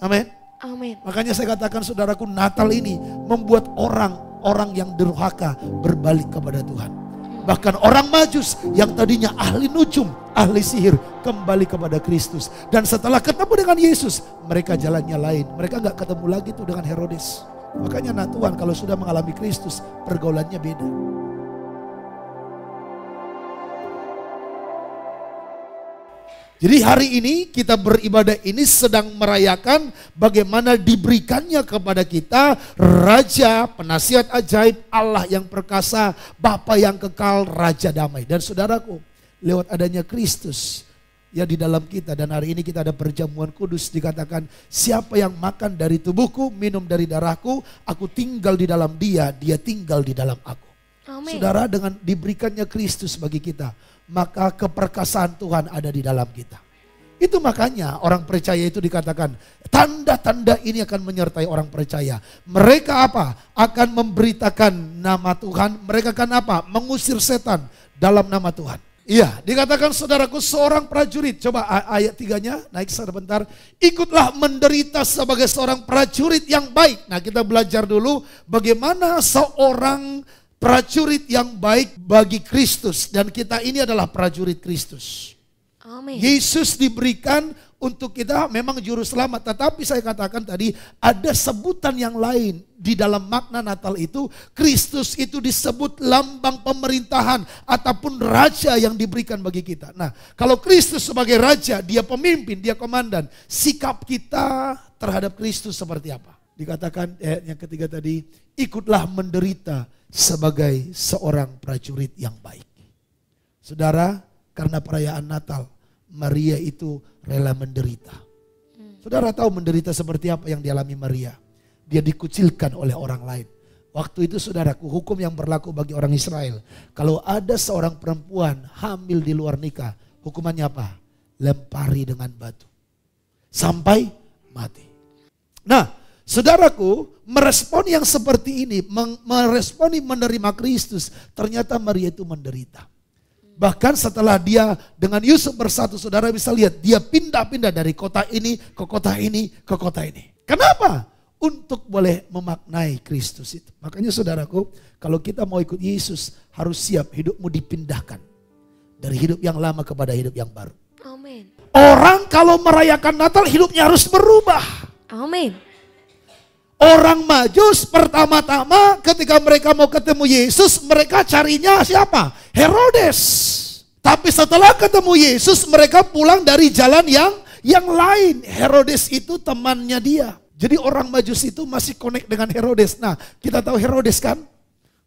Amin. Amin. Makanya saya katakan saudaraku, Natal ini membuat orang yang durhaka berbalik kepada Tuhan. Bahkan orang Majus yang tadinya ahli nujum, ahli sihir, kembali kepada Kristus. Dan setelah ketemu dengan Yesus, mereka jalannya lain. Mereka gak ketemu lagi tuh dengan Herodes. Makanya anak Tuhan kalau sudah mengalami Kristus, pergaulannya beda. Jadi hari ini kita beribadah ini sedang merayakan bagaimana diberikannya kepada kita Raja, penasihat ajaib, Allah yang perkasa, Bapa yang kekal, Raja damai. Dan saudaraku, lewat adanya Kristus ya di dalam kita, dan hari ini kita ada perjamuan kudus, dikatakan siapa yang makan dari tubuhku, minum dari darahku, aku tinggal di dalam dia, dia tinggal di dalam aku. Amin. Saudara, dengan diberikannya Kristus bagi kita, maka keperkasaan Tuhan ada di dalam kita. Itu makanya orang percaya itu dikatakan tanda-tanda ini akan menyertai orang percaya. Mereka apa? Akan memberitakan nama Tuhan. Mereka akan apa? Mengusir setan dalam nama Tuhan. Iya, dikatakan saudaraku seorang prajurit. Coba ayat 3-nya naik sebentar. Ikutlah menderita sebagai seorang prajurit yang baik. Nah, kita belajar dulu bagaimana seorang prajurit yang baik bagi Kristus. Dan kita ini adalah prajurit Kristus. Amin. Yesus diberikan untuk kita memang juru selamat. Tetapi saya katakan tadi ada sebutan yang lain. Di dalam makna Natal itu, Kristus itu disebut lambang pemerintahan ataupun raja yang diberikan bagi kita. Nah, kalau Kristus sebagai raja, dia pemimpin, dia komandan. Sikap kita terhadap Kristus seperti apa? Dikatakan yang ketiga tadi, ikutlah menderita sebagai seorang prajurit yang baik. Saudara, karena perayaan Natal, Maria itu rela menderita. Saudara tahu menderita seperti apa yang dialami Maria? Dia dikucilkan oleh orang lain. Waktu itu saudaraku, hukum yang berlaku bagi orang Israel, kalau ada seorang perempuan hamil di luar nikah, hukumannya apa? Lempari dengan batu sampai mati. Nah, saudaraku, merespon yang seperti ini, meresponi menerima Kristus, ternyata Maria itu menderita. Bahkan setelah dia dengan Yusuf bersatu, saudara bisa lihat dia pindah-pindah dari kota ini ke kota ini ke kota ini. Kenapa? Untuk boleh memaknai Kristus itu. Makanya saudaraku, kalau kita mau ikut Yesus harus siap hidupmu dipindahkan dari hidup yang lama kepada hidup yang baru. Amin. Orang kalau merayakan Natal hidupnya harus berubah. Amin. Orang Majus pertama-tama ketika mereka mau ketemu Yesus, mereka carinya siapa? Herodes. Tapi setelah ketemu Yesus, mereka pulang dari jalan yang lain. Herodes itu temannya dia. Jadi orang Majus itu masih connect dengan Herodes. Nah, kita tahu Herodes kan?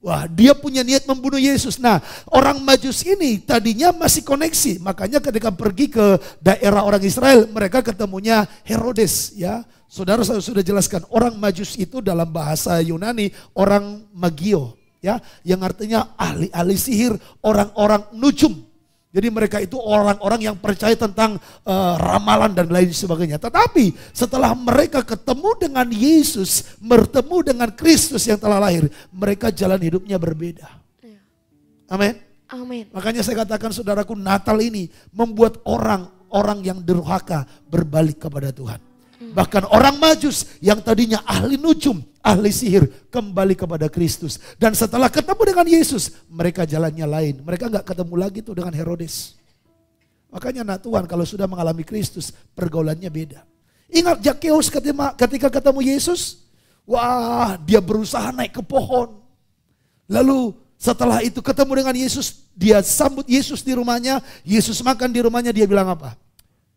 Wah, dia punya niat membunuh Yesus. Nah, orang Majus ini tadinya masih koneksi. Makanya ketika pergi ke daerah orang Israel, mereka ketemunya Herodes, ya. Saudara saya sudah jelaskan, orang Majus itu dalam bahasa Yunani orang magio, ya, yang artinya ahli-ahli sihir, orang-orang nujum. Jadi mereka itu orang-orang yang percaya tentang ramalan dan lain sebagainya. Tetapi setelah mereka ketemu dengan Yesus, bertemu dengan Kristus yang telah lahir, mereka jalan hidupnya berbeda. Amin. Amin. Makanya saya katakan saudaraku, Natal ini membuat orang yang durhaka berbalik kepada Tuhan. Bahkan orang Majus yang tadinya ahli nujum, ahli sihir, kembali kepada Kristus. Dan setelah ketemu dengan Yesus, mereka jalannya lain. Mereka gak ketemu lagi tuh dengan Herodes. Makanya anak Tuhan kalau sudah mengalami Kristus, pergaulannya beda. Ingat Zakheus ketika ketemu Yesus? Wah, dia berusaha naik ke pohon. Lalu setelah itu ketemu dengan Yesus, dia sambut Yesus di rumahnya. Yesus makan di rumahnya, dia bilang apa?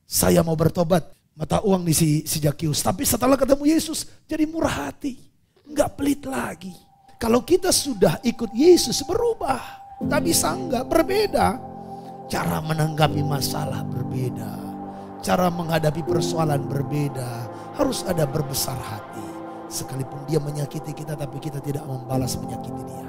Saya mau bertobat. Mata uang nih si Zakheus. Tapi setelah ketemu Yesus jadi murah hati. Enggak pelit lagi. Kalau kita sudah ikut Yesus berubah. Tak bisa enggak, berbeda. Cara menanggapi masalah berbeda. Cara menghadapi persoalan berbeda. Harus ada berbesar hati. Sekalipun dia menyakiti kita tapi kita tidak membalas menyakiti dia.